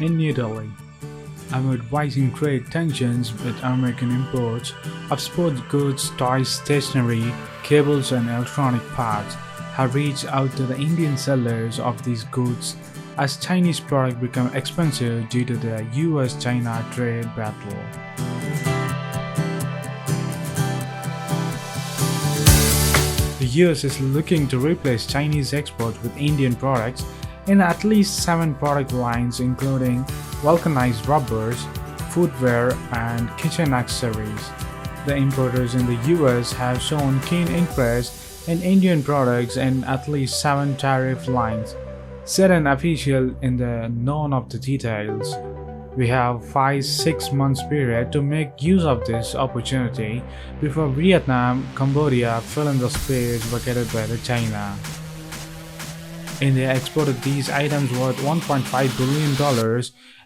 in New Delhi. Amid rising trade tensions with American imports of sports goods, toys, stationery, cables, and electronic parts have reached out to the Indian sellers of these goods as Chinese products become expensive due to the US-China trade battle. The US is looking to replace Chinese exports with Indian products in at least 7 product lines, including vulcanized rubbers, footwear, and kitchen accessories. The importers in the US have shown keen interest in Indian products in at least 7 tariff lines, said an official in the known of the details. We have 5-6 months period to make use of this opportunity before Vietnam, Cambodia fill in the space vacated by the China. India exported these items worth $1.5 billion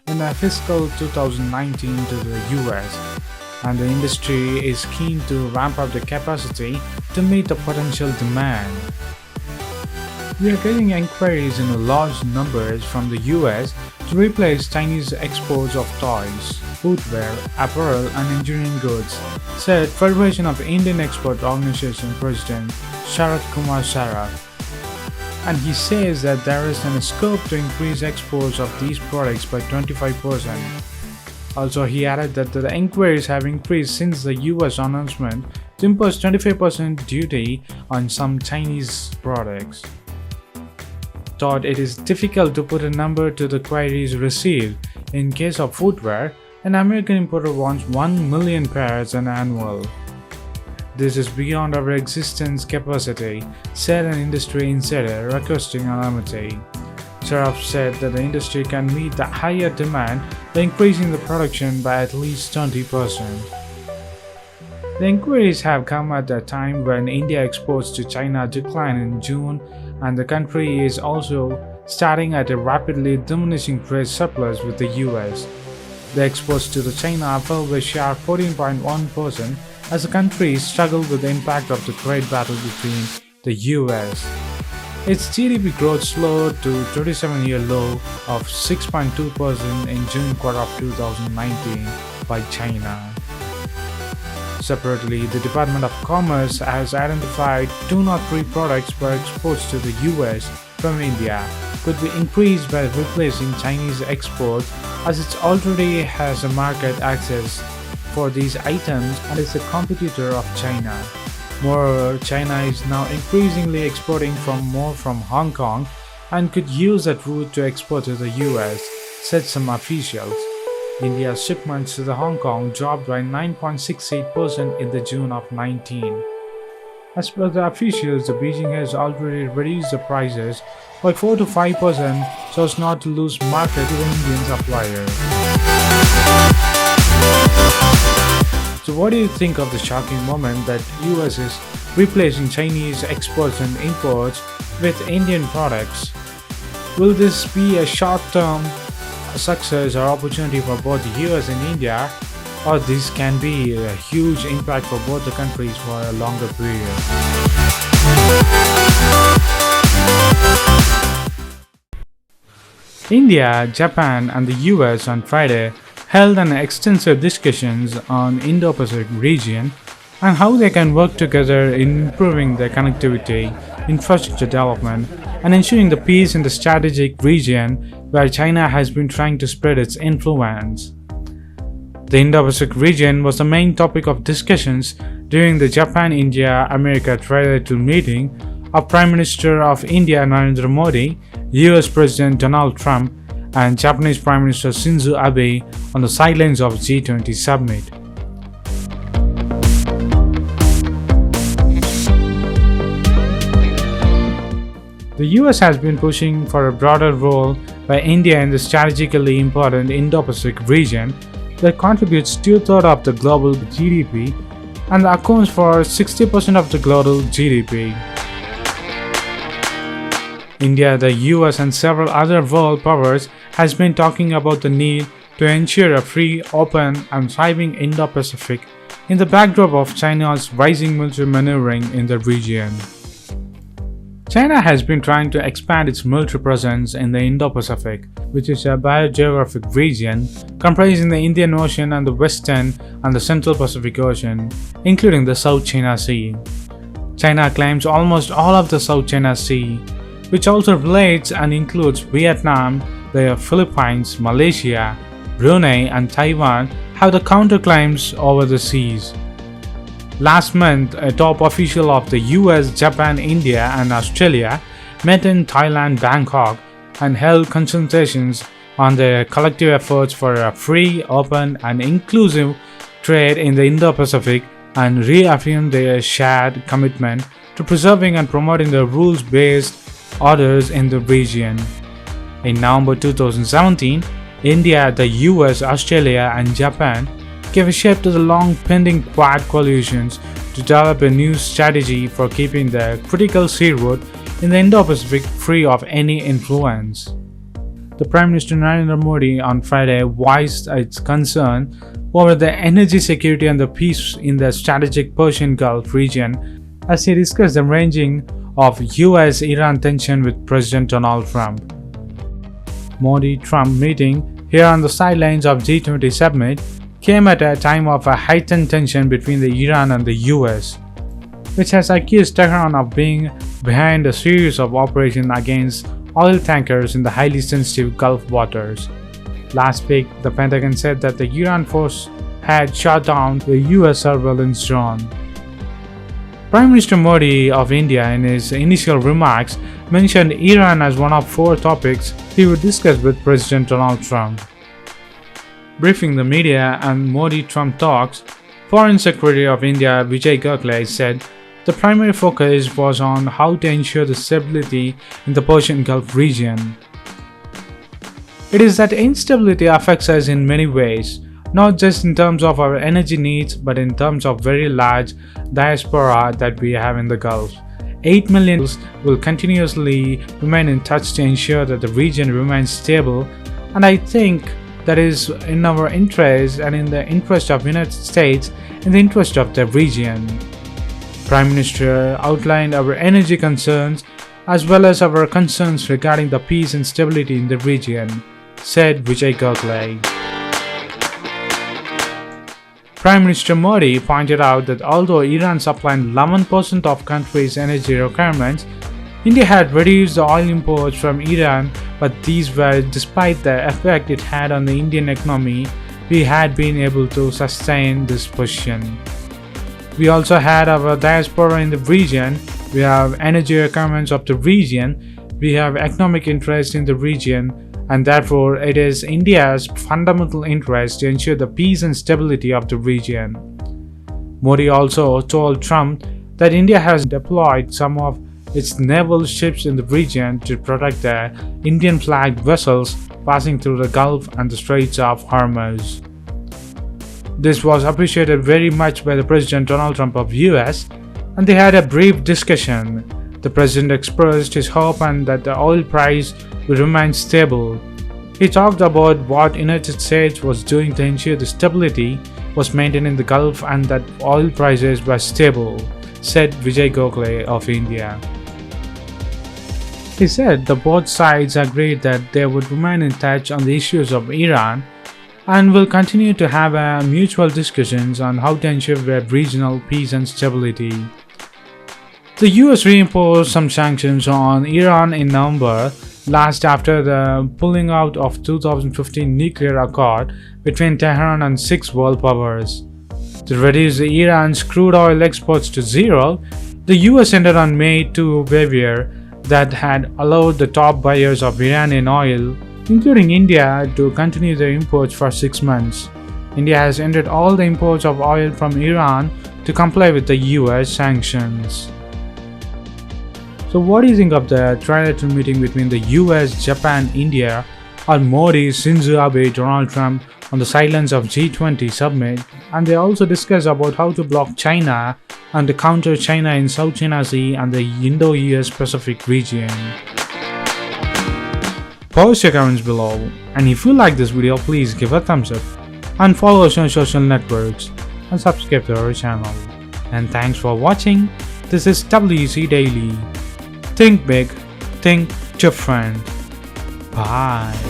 in the fiscal 2019 to the US, and the industry is keen to ramp up the capacity to meet the potential demand. We are getting inquiries in large numbers from the US to replace Chinese exports of toys, footwear, apparel, and engineering goods, said Federation of Indian Export Organization President Sharat Kumar Saraf. And he says that there is a scope to increase exports of these products by 25%. Also, he added that the inquiries have increased since the US announcement to impose 25% duty on some Chinese products. Thought it is difficult to put a number to the queries received. In case of footwear, an American importer wants 1 million pairs an annual. This is beyond our existence capacity, said an industry insider requesting anonymity. Saraf said that the industry can meet the higher demand by increasing the production by at least 20%. The inquiries have come at a time when India exports to China declined in June, and the country is also starting at a rapidly diminishing trade surplus with the US. The exports to the China fell by sharp 14.1% as the country struggled with the impact of the trade battle between the US. Its GDP growth slowed to 27-year low of 6.2% in June quarter of 2019 by China. Separately, the Department of Commerce has identified 203 products per exports to the US from India could be increased by replacing Chinese exports, as it already has a market access for these items and is a competitor of China. Moreover, China is now increasingly exporting more from Hong Kong and could use that route to export to the US, said some officials. India's shipments to the Hong Kong dropped by 9.68% in the June of 19. As per the officials, the Beijing has already reduced the prices by 4 to 5% so as not to lose market to the Indian suppliers. So what do you think of the shocking moment that US is replacing Chinese exports and imports with Indian products? Will this be a short-term success or opportunity for both the US and India, or this can be a huge impact for both the countries for a longer period? India, Japan, and the US on Friday held an extensive discussions on Indo-Pacific region and how they can work together in improving their connectivity, infrastructure development, and ensuring the peace in the strategic region where China has been trying to spread its influence. The Indo-Pacific region was the main topic of discussions during the Japan-India-America trilateral meeting of Prime Minister of India Narendra Modi, US President Donald Trump, and Japanese Prime Minister Shinzo Abe on the sidelines of G20 summit. The US has been pushing for a broader role by India in the strategically important Indo-Pacific region that contributes 2/3 of the global GDP and accounts for 60% of the global GDP. India, the US, and several other world powers has been talking about the need to ensure a free, open, and thriving Indo-Pacific in the backdrop of China's rising military maneuvering in the region. China has been trying to expand its military presence in the Indo-Pacific, which is a biogeographic region comprising the Indian Ocean and the Western and the Central Pacific Ocean, including the South China Sea. China claims almost all of the South China Sea, which also relates and includes Vietnam, the Philippines, Malaysia, Brunei, and Taiwan have the counterclaims over the seas. Last month, a top official of the US, Japan, India, and Australia met in Thailand, Bangkok, and held consultations on their collective efforts for a free, open, and inclusive trade in the Indo-Pacific and reaffirmed their shared commitment to preserving and promoting the rules-based orders in the region. In November 2017, India, the US, Australia, and Japan gave a shape to the long-pending Quad coalitions to develop a new strategy for keeping the critical sea route in the Indo-Pacific free of any influence. The Prime Minister Narendra Modi on Friday voiced its concern over the energy security and the peace in the strategic Persian Gulf region as he discussed the ranging of US-Iran tension with President Donald Trump. Modi-Trump meeting here on the sidelines of G20 summit came at a time of a heightened tension between the Iran and the US, which has accused Tehran of being behind a series of operations against oil tankers in the highly sensitive Gulf waters. Last week, the Pentagon said that the Iran force had shot down the US surveillance drone. Prime Minister Modi of India in his initial remarks mentioned Iran as one of 4 topics he would discuss with President Donald Trump. Briefing the media on Modi-Trump talks, Foreign Secretary of India Vijay Gokhale said the primary focus was on how to ensure the stability in the Persian Gulf region. It is that instability affects us in many ways, not just in terms of our energy needs, but in terms of very large diaspora that we have in the Gulf. 8 million will continuously remain in touch to ensure that the region remains stable, and I think that is in our interest and in the interest of the United States, in the interest of the region. Prime Minister outlined our energy concerns as well as our concerns regarding the peace and stability in the region, said Vijay Gokhale. Prime Minister Modi pointed out that although Iran supplied 11% of country's energy requirements, India had reduced the oil imports from Iran, but these were despite the effect it had on the Indian economy. We had been able to sustain this position. We also had our diaspora in the region, we have energy requirements of the region, we have economic interest in the region, and therefore it is India's fundamental interest to ensure the peace and stability of the region. Modi also told Trump that India has deployed some of its naval ships in the region to protect the Indian flagged vessels passing through the Gulf and the Straits of Hormuz. This was appreciated very much by the President Donald Trump of US, and they had a brief discussion. The President expressed his hope and that the oil price will remain stable. He talked about what United States was doing to ensure the stability was maintained in the Gulf and that oil prices were stable, said Vijay Gokhale of India. He said that both sides agreed that they would remain in touch on the issues of Iran and will continue to have mutual discussions on how to ensure regional peace and stability. The US reimposed some sanctions on Iran in November last after the pulling out of 2015 nuclear accord between Tehran and 6 world powers. To reduce Iran's crude oil exports to zero, the US ended on May 2 waiver that had allowed the top buyers of Iranian oil, including India, to continue their imports for 6 months. India has ended all the imports of oil from Iran to comply with the US sanctions. So what do you think of the trilateral meeting between the US, Japan, India, or Modi, Shinzo Abe, Donald Trump on the sidelines of G20 summit? And they also discussed about how to block China and to counter China in South China Sea and the Indo-US Pacific region. Post your comments below, and if you like this video, please give a thumbs up and follow us on social networks and subscribe to our channel. And thanks for watching. This is WC Daily. Think big, think different. Bye.